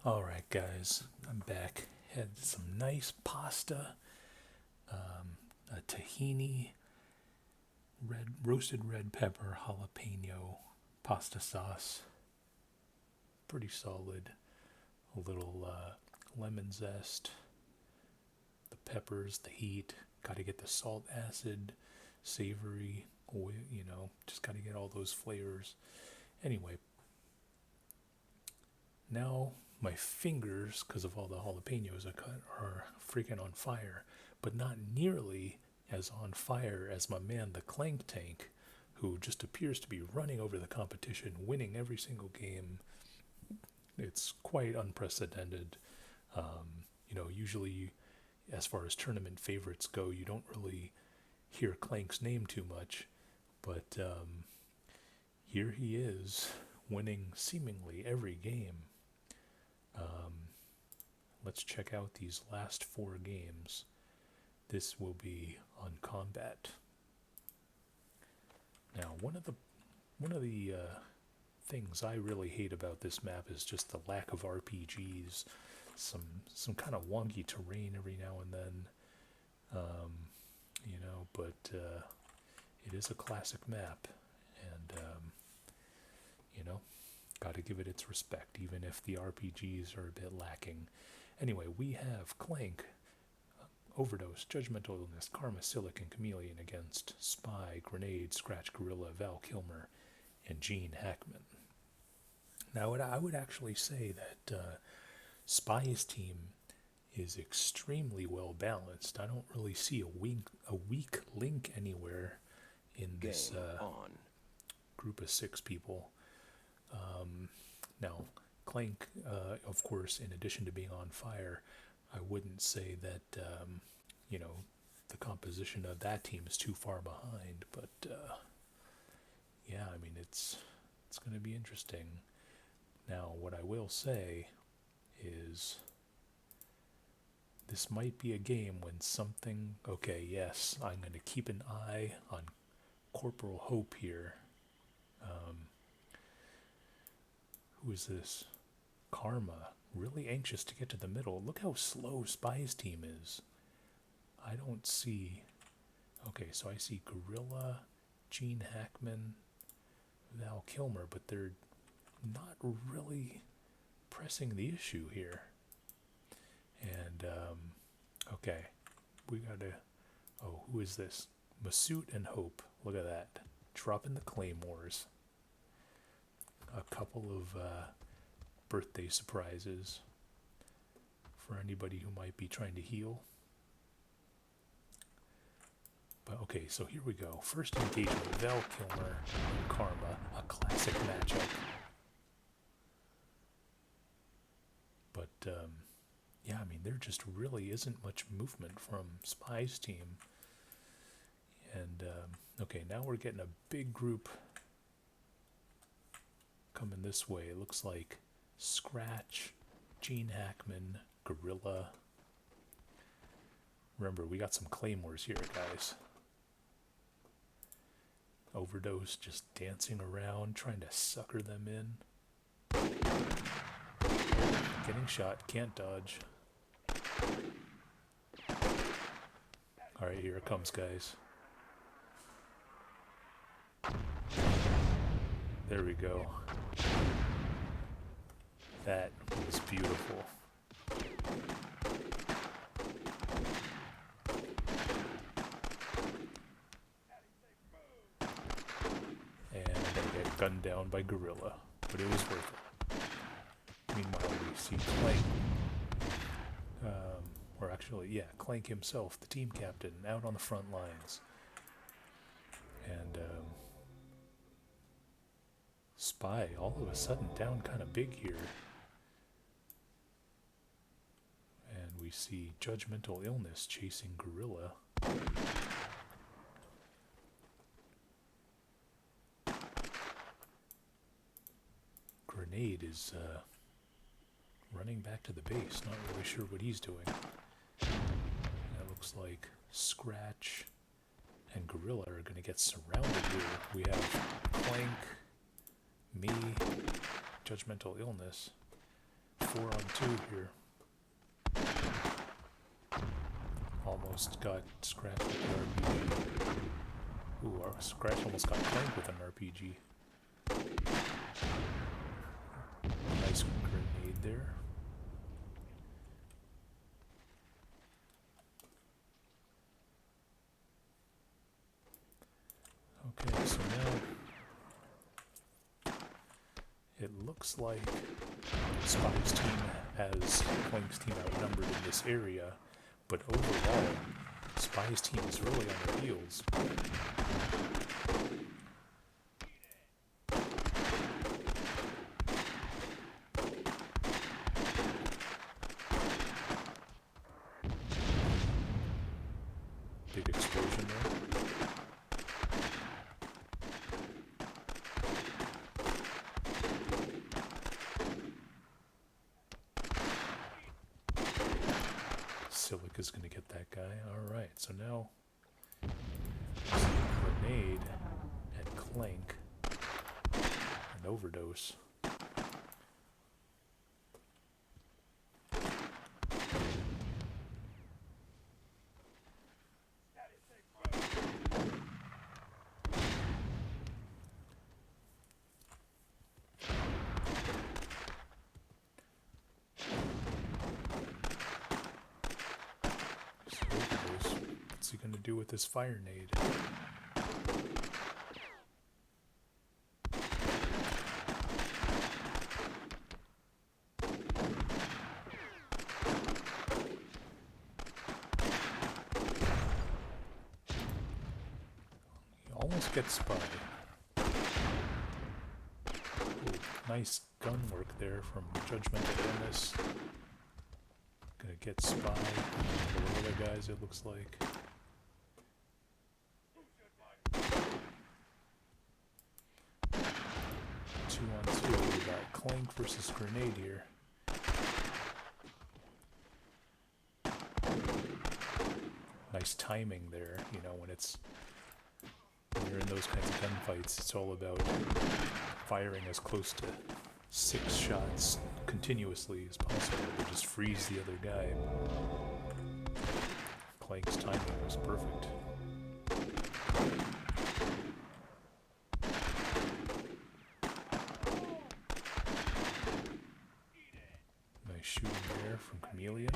Alright, guys, I'm back. Had some nice pasta, a tahini, roasted red pepper, jalapeno pasta sauce. Pretty solid. A little lemon zest, the peppers, the heat. Got to get the salt, acid, savory, oil, just got to get all those flavors. Anyway, now my fingers, because of all the jalapenos I cut, are freaking on fire, but not nearly as on fire as my man, the Clank Tank, who just appears to be running over the competition, winning every single game. It's quite unprecedented. Usually, as far as tournament favorites go, you don't really hear Clank's name too much, but here he is, winning seemingly every game. Let's check out these last 4 games. This will be on combat. Now, one of the things I really hate about this map is just the lack of RPGs. Some kind of wonky terrain every now and then, but it is a classic map, and got to give it its respect, even if the RPGs are a bit lacking. Anyway, we have Clank, Overdose, Judgmental Illness, Karma, Silic, and Chameleon against Spy, Grenade, Scratch, Gorilla, Val Kilmer, and Gene Hackman. Now, I would actually say that Spy's team is extremely well balanced. I don't really see a weak link anywhere in this group of 6 people. Now, Clank, of course, in addition to being on fire, I wouldn't say that, the composition of that team is too far behind, but, yeah, I mean, it's going to be interesting. Now, what I will say is this might be a game when something, okay, yes, I'm going to keep an eye on Corporal Hope here. Who is this? Karma, really anxious to get to the middle. Look how slow Spy's team is. I don't see... Okay, so I see Gorilla, Gene Hackman, Val Kilmer, but they're not really pressing the issue here. And, okay, we gotta... Oh, who is this? Masoot and Hope. Look at that. Dropping the claymores. A couple of birthday surprises for anybody who might be trying to heal. But okay, so here we go. First engagement, Val Kilmer and Karma, a classic matchup. But yeah, I mean, there just really isn't much movement from Spy's team. And okay, now we're getting a big group coming this way. It looks like Scratch, Gene Hackman, Gorilla. Remember, we got some claymores here, guys. Overdose just dancing around, trying to sucker them in. Getting shot, can't dodge. Alright, here it comes, guys. There we go. That was beautiful. And I get gunned down by Gorilla, but it was worth it. Meanwhile, we see Clank, or actually, yeah, Clank himself, the team captain, out on the front lines. And Spy, all of a sudden, down kind of big here. And we see Judgmental Illness chasing Gorilla. Grenade is running back to the base, not really sure what he's doing. That looks like Scratch and Gorilla are going to get surrounded here. We have Clank, me, Judgmental Illness, 4-on-2 here. Almost got Scratch with an RPG. Ooh, our Scratch almost got Clank with an RPG. Nice grenade there. Okay, so now it looks like Spy's team has Clank's team outnumbered in this area, but overall, Spy's team is really on their heels. Big explosion there. Silica's going to get that guy. Alright, so now grenade at Clank. An overdose. What's he going to do with this fire nade? He almost gets Spy. Ooh, nice gun work there from Judgmental Illness. Gonna get Spy. The other guys, it looks like. 2-on-2. We got Clank versus Grenade here. Nice timing there, you know, when you're in those kinds of gunfights, it's all about firing as close to 6 shots continuously as possible to just freeze the other guy. Clank's timing was perfect. Nice shooting there from Chameleon.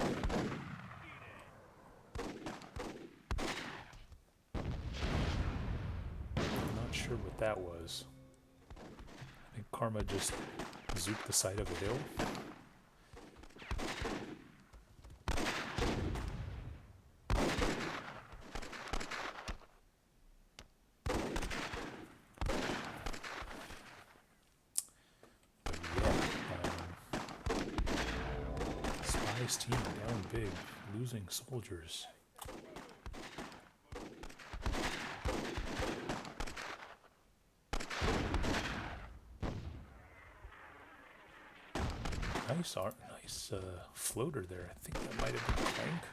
Not sure what that was. I think Karma just zooped the side of a hill. Spy's team down big, losing soldiers. Nice floater there. I think that might have been Clank.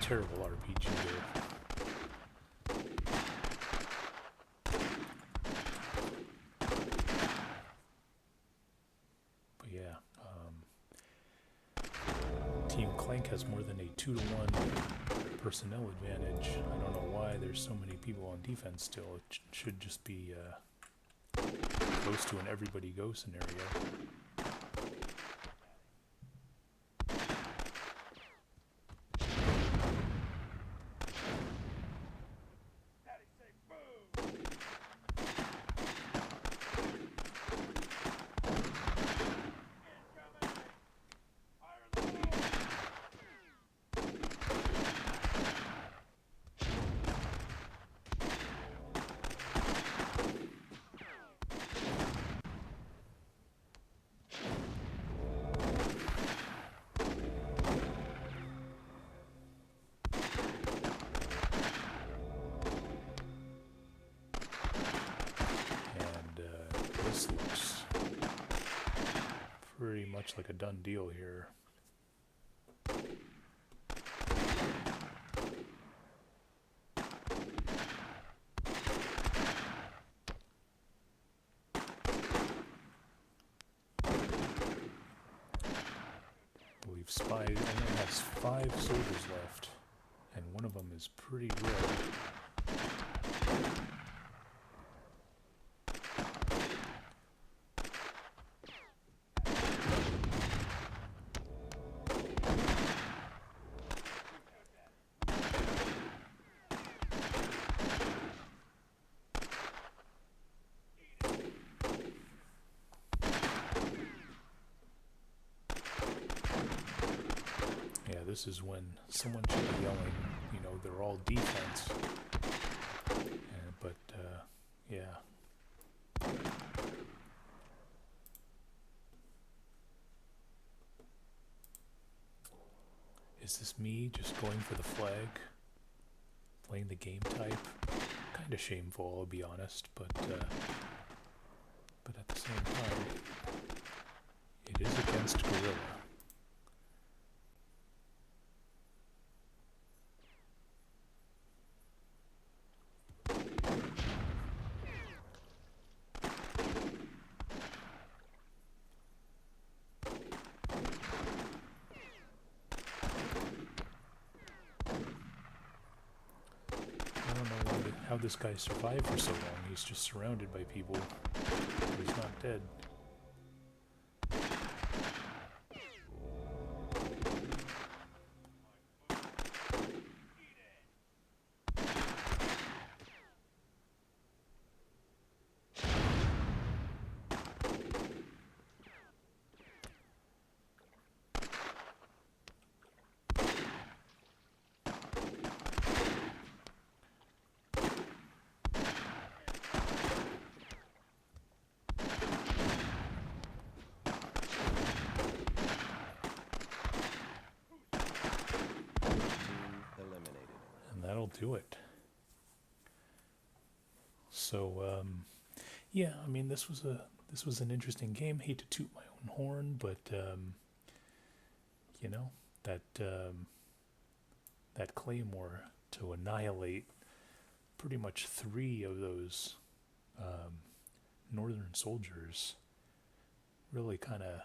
Terrible RPG there. But yeah, Team Clank has more than a 2-to-1 personnel advantage. I don't know why there's so many people on defense still. It should just be close to an everybody go scenario. This looks pretty much like a done deal here. Spy only has 5 soldiers left, and one of them is pretty red. This is when someone should be yelling, you know, they're all defense. But yeah. Is this me just going for the flag? Playing the game type? Kind of shameful, I'll be honest, but at the same time, it is against Guerrilla. How this guy survived for so long. He's just surrounded by people. He's not dead. That'll do it. So yeah, I mean this was an interesting game. Hate to toot my own horn, but you know, that claymore to annihilate pretty much 3 of those northern soldiers really kind of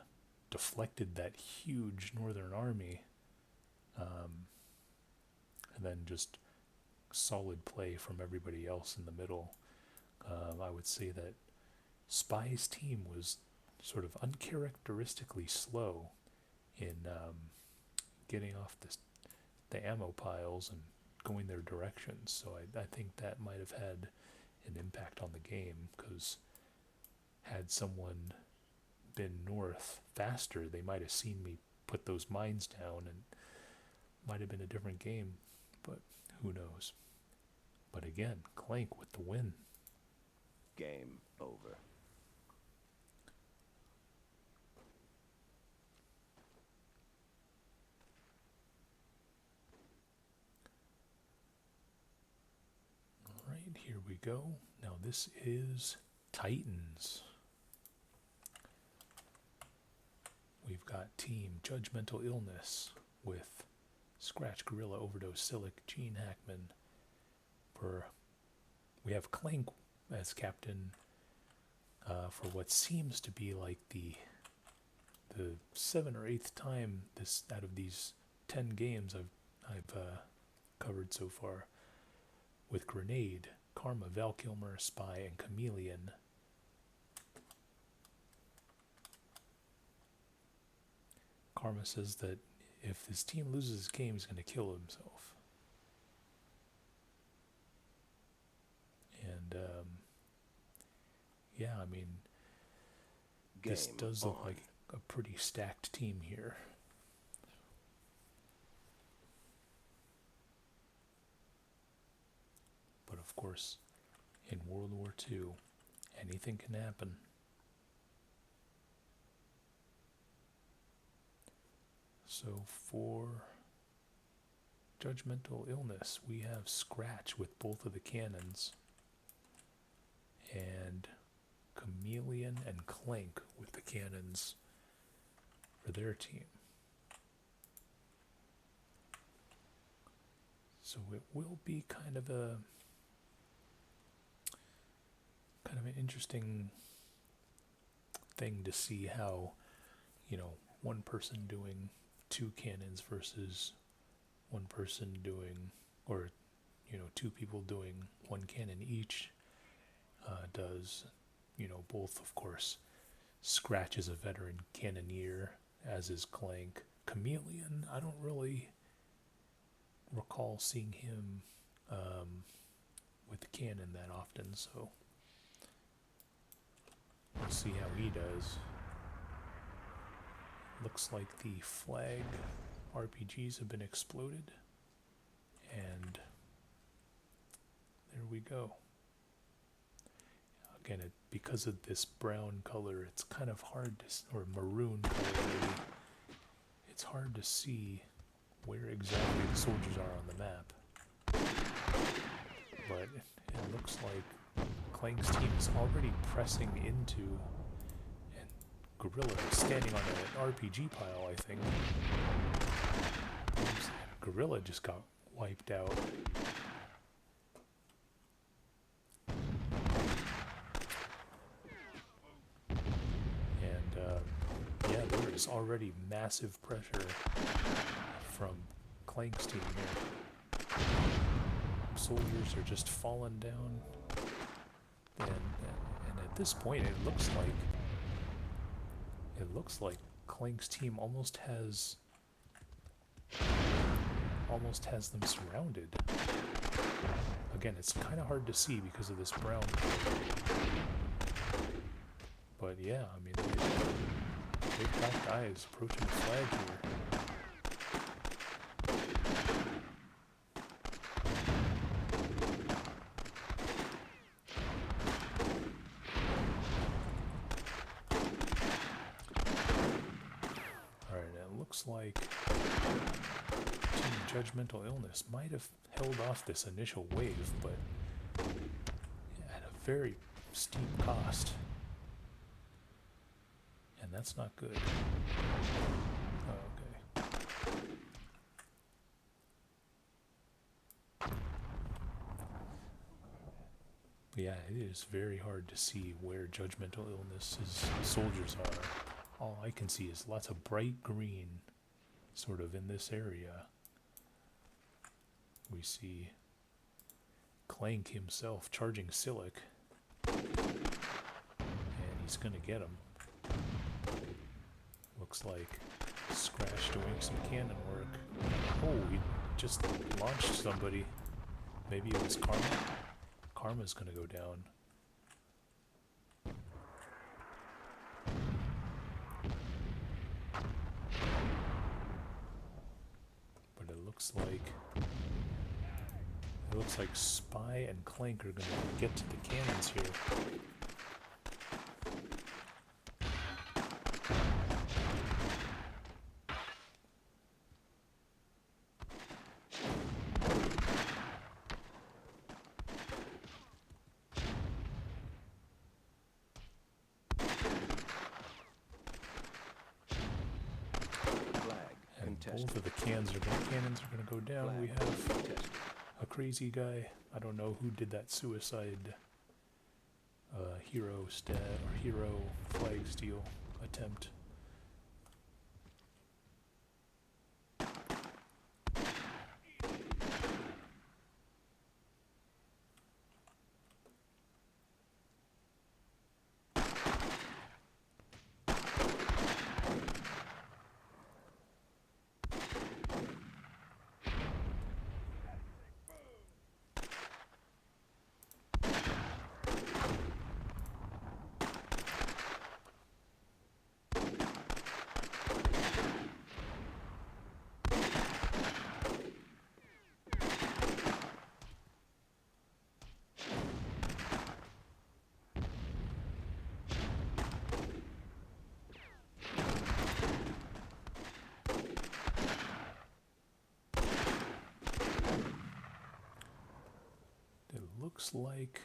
deflected that huge northern army, and then just solid play from everybody else in the middle. I would say that Spy's team was sort of uncharacteristically slow in getting off the ammo piles and going their directions, so I think that might have had an impact on the game, because had someone been north faster, they might have seen me put those mines down and might have been a different game, but who knows. But again, Clank with the win. Game over. Alright, here we go. Now this is Titans. We've got Team Judgmental Illness with Scratch, Gorilla, Overdose, Silic, Gene Hackman. We have Clank as captain for what seems to be like the 7th or 8th time out of these 10 games I've covered so far, with Grenade, Karma, Val Kilmer, Spy, and Chameleon. Karma says that if his team loses his game, he's going to kill himself. And yeah, I mean, this does look like a pretty stacked team here. But of course, in World War II, anything can happen. So for Judgmental Illness, we have Scratch with both of the cannons, and Chameleon and Clank with the cannons for their team. So it will be kind of an interesting thing to see how, you know, one person doing two cannons versus one person doing, or two people doing one cannon each, does, both, of course. Scratch is a veteran cannoneer, as is Clank. Chameleon, I don't really recall seeing him with the cannon that often, so we'll see how he does. Looks like the flag RPGs have been exploded, and there we go. Again, because of this brown color, it's kind of hard to, or maroon color maybe, it's hard to see where exactly the soldiers are on the map. But it looks like Clank's team is already pressing into, and Gorilla is standing on an RPG pile, I think. Gorilla just got wiped out. There's already massive pressure from Clank's team here. Soldiers are just falling down, and at this point it looks like Clank's team almost has them surrounded. Again, it's kind of hard to see because of this brown color. But yeah, I mean, they've got guys approaching the flag here. Alright, it looks like Team Judgmental Illness might have held off this initial wave, but at a very steep cost. And that's not good. Oh, okay. But yeah, it is very hard to see where Judgmental Illness's soldiers are. All I can see is lots of bright green sort of in this area. We see Clank himself charging Silic, and he's gonna get him. Looks like Scratch doing some cannon work. Oh, he just launched somebody. Maybe it was Karma? Karma's gonna go down. But it looks like Spy and Clank are gonna get to the cannons here. Both of the cannons are going to go down. Flag. We have a crazy guy. I don't know who did that suicide hero flag steal attempt. Looks like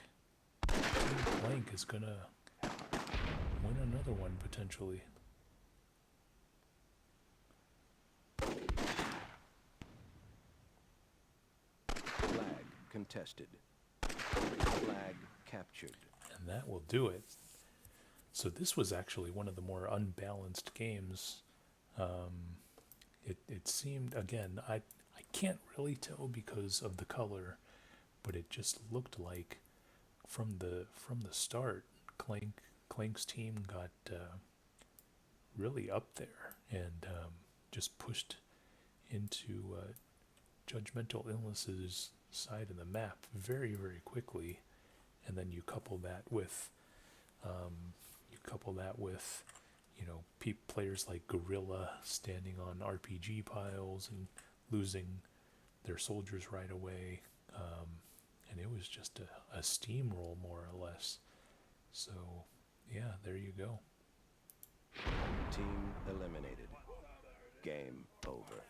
Team Blank is gonna win another one potentially. Flag contested. Flag captured. And that will do it. So this was actually one of the more unbalanced games. It seemed, again, I can't really tell because of the color, but it just looked like from the start, Clank's team got really up there and just pushed into Judgmental Illness's side of the map very, very quickly. And then you couple that with players like Gorilla standing on RPG piles and losing their soldiers right away. And it was just a steamroll, more or less. So, yeah, there you go. Team eliminated. Game over.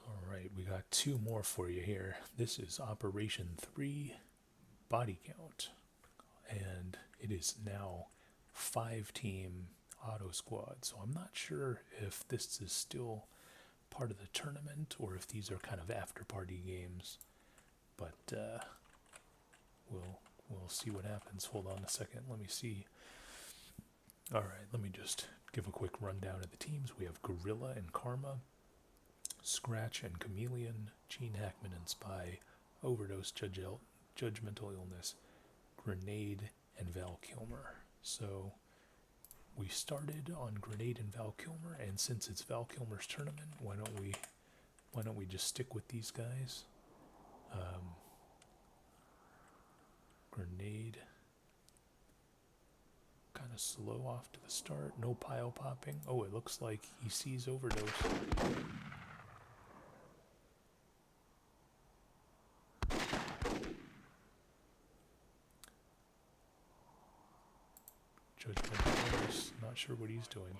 Alright, we got two more for you here. This is Operation 3 Body Count. And it is now 5-team auto squad. So I'm not sure if this is still part of the tournament or if these are kind of after party games. But we'll see what happens. Hold on a second. Let me see. Alright, let me just give a quick rundown of the teams. We have Gorilla and Karma, Scratch and Chameleon, Gene Hackman and Spy, Overdose, Judgmental Illness, Grenade, and Val Kilmer. So we started on Grenade and Val Kilmer, and since it's Val Kilmer's tournament, why don't we just stick with these guys? Grenade, kind of slow off to the start, no pile popping. Oh, it looks like he sees Overdose. Judgment, not sure what he's doing.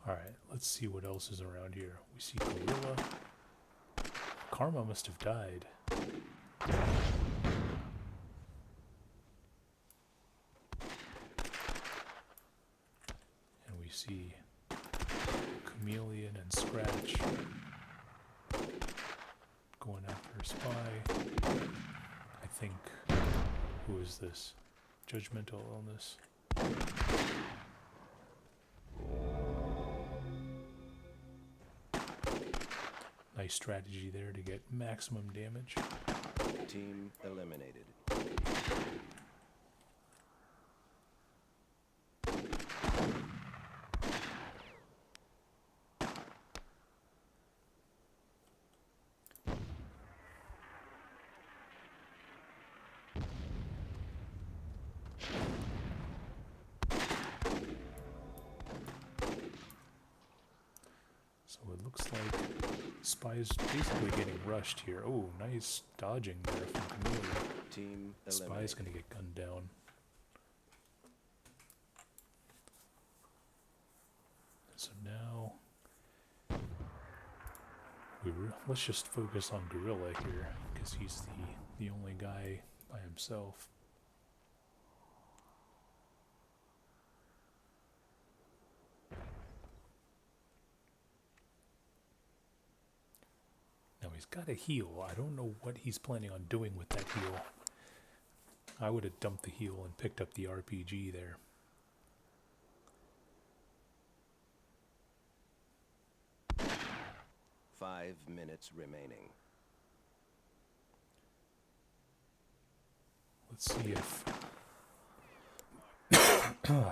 Alright, let's see what else is around here. We see Gorilla. Karma must have died. And we see Chameleon and Scratch going after a Spy. I think, who is this? Judgmental Illness. Nice strategy there to get maximum damage. Team eliminated. So it looks like Spy's basically getting rushed here. Oh, nice dodging there from Chameleon. Team eliminated. Spy's gonna get gunned down. So now let's just focus on Gorilla here, because he's the only guy by himself. Now he's got a heal. I don't know what he's planning on doing with that heal. I would have dumped the heal and picked up the RPG there. Five minutes remaining. Let's see if...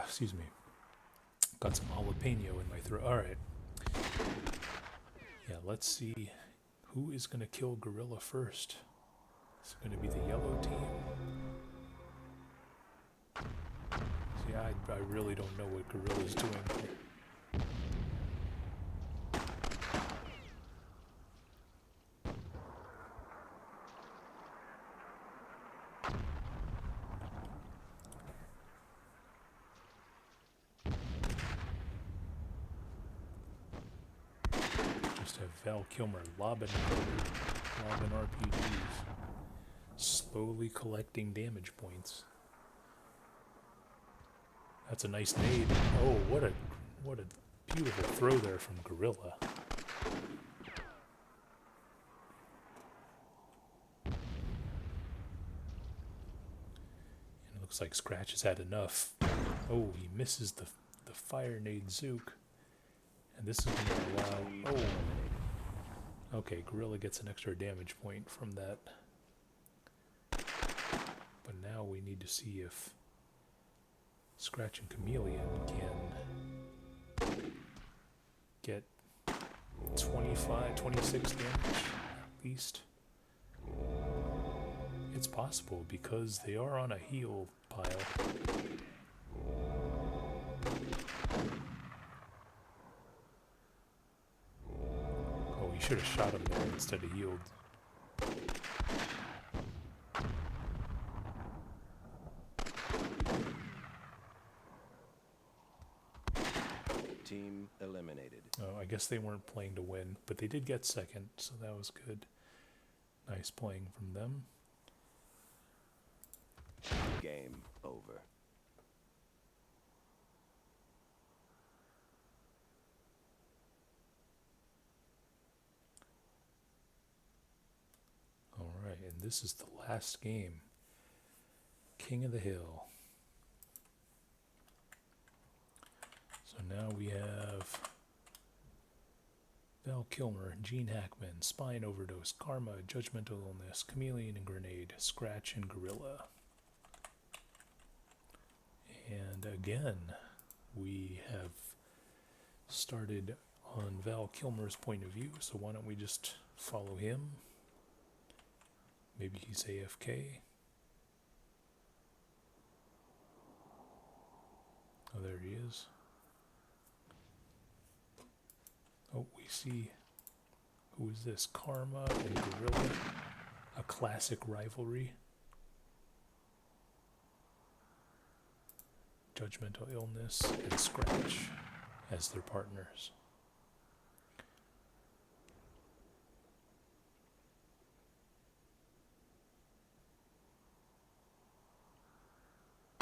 excuse me. Got some jalapeno in my throat. Alright. Yeah, let's see who is going to kill Gorilla first. It's going to be the yellow team. See, I really don't know what Gorilla's doing here. Just have Val Kilmer lobbing RPGs, slowly collecting damage points. That's a nice nade. Oh, what a beautiful throw there from Gorilla. And it looks like Scratch has had enough. Oh, he misses the fire nade Zook. And this is going to allow... Oh. Okay, Gorilla gets an extra damage point from that. But now we need to see if Scratch and Chameleon can get 26 damage at least. It's possible because they are on a heal pile. Oh, he should have shot him there instead of healed. Team eliminated. Oh, I guess they weren't playing to win, but they did get second, so that was good. Nice playing from them. Game over. All right, and this is the last game. King of the Hill. So now we have Val Kilmer, Gene Hackman, Spine Overdose, Karma, Judgmental Illness, Chameleon and Grenade, Scratch and Gorilla. And again, we have started on Val Kilmer's point of view, so why don't we just follow him? Maybe he's AFK. Oh, there he is. Oh, we see, who is this? Karma and Gorilla, a classic rivalry. Judgmental Illness and Scratch as their partners.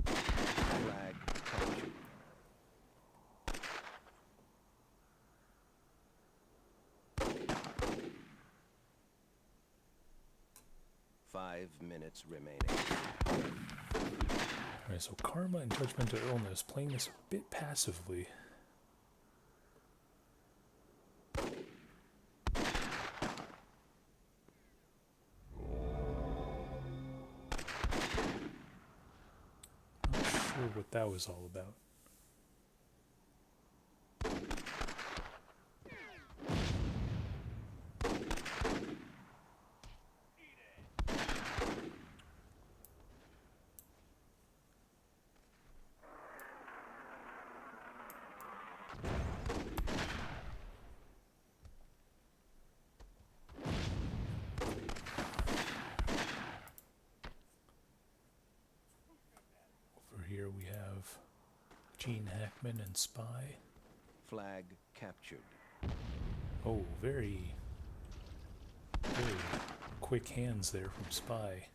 Flag captured. 5 minutes remaining. Alright, so Karma and Judgmental Illness playing this a bit passively. Not sure what that was all about. Here we have Gene Hackman and Spy. Flag captured. Oh, very quick hands there from Spy.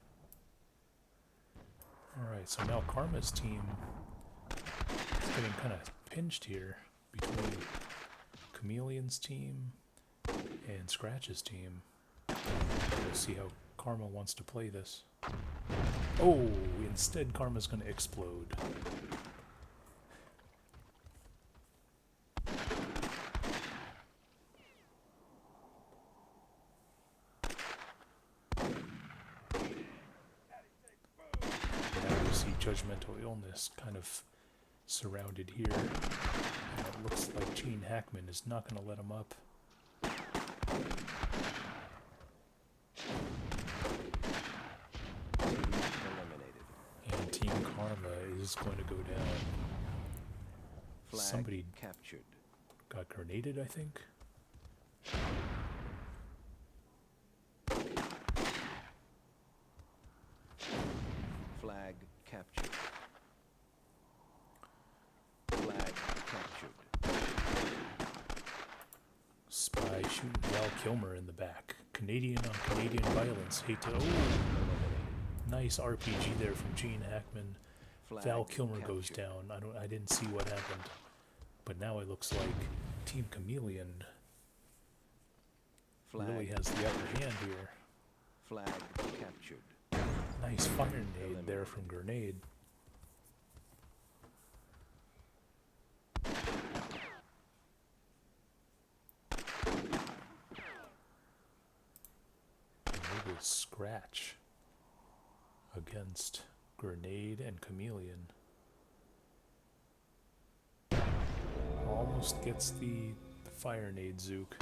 Alright, so now Karma's team is getting kind of pinched here between Chameleon's team and Scratch's team. We'll see how Karma wants to play this. Oh, instead Karma's going to explode. Now we see Judgmental Illness kind of surrounded here. And it looks like Gene Hackman is not going to let him up. And Team Karma is going to go down. Flag Somebody captured. got grenaded, I think. Flag captured. Flag captured. Spy shooting Val Kilmer in the back. Canadian on Canadian violence. Hate to. Oh, nice RPG there from Gene Hackman. Flag Val Kilmer captured. goes down. I didn't see what happened, but now it looks like Team Chameleon Flag really has the upper hand here. Flag captured. Nice fire nade there from Grenade. Maybe a scratch against Grenade and Chameleon. Almost gets the fire nade Zook.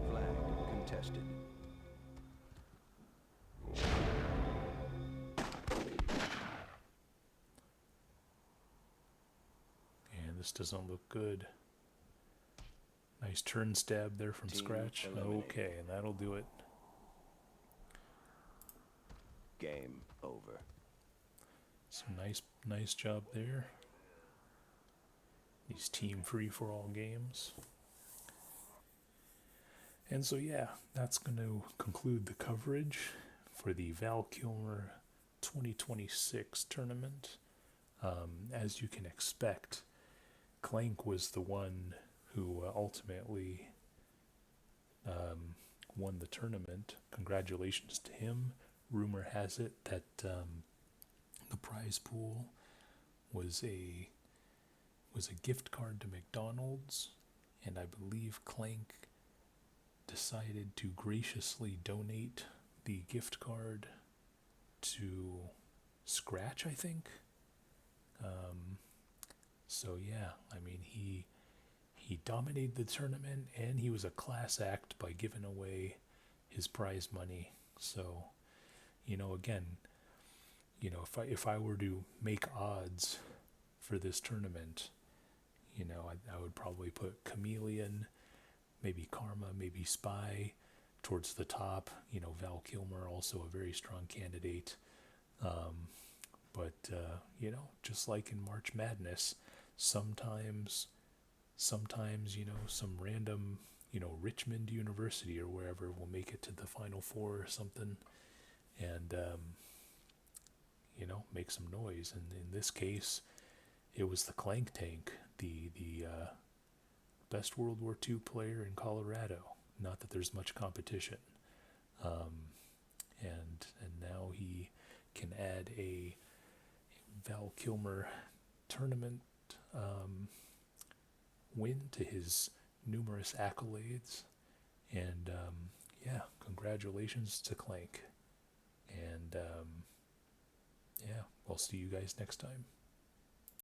Flag contested. And this doesn't look good. Nice turn stab there from Team Scratch. eliminated. Okay, and that'll do it. Game over. So nice job there. These team free for all games. And so yeah, that's going to conclude the coverage for the Val Kilmer 2026 tournament. As you can expect, Clank was the one who ultimately won the tournament. Congratulations to him. Rumor has it that the prize pool was a gift card to McDonald's, and I believe Clank decided to graciously donate the gift card to Scratch, I think. So yeah, I mean he dominated the tournament, and he was a class act by giving away his prize money. So, again, if I were to make odds for this tournament, I would probably put Chameleon, maybe Karma, maybe Spy towards the top. Val Kilmer also a very strong candidate. But just like in March Madness, sometimes some random, Richmond University or wherever will make it to the Final Four or something, and make some noise. And in this case, it was the Clank Tank, the best World War II player in Colorado. Not that there's much competition, and now he can add a Val Kilmer tournament win to his numerous accolades. And yeah, congratulations to Clank. And yeah, I'll see you guys next time.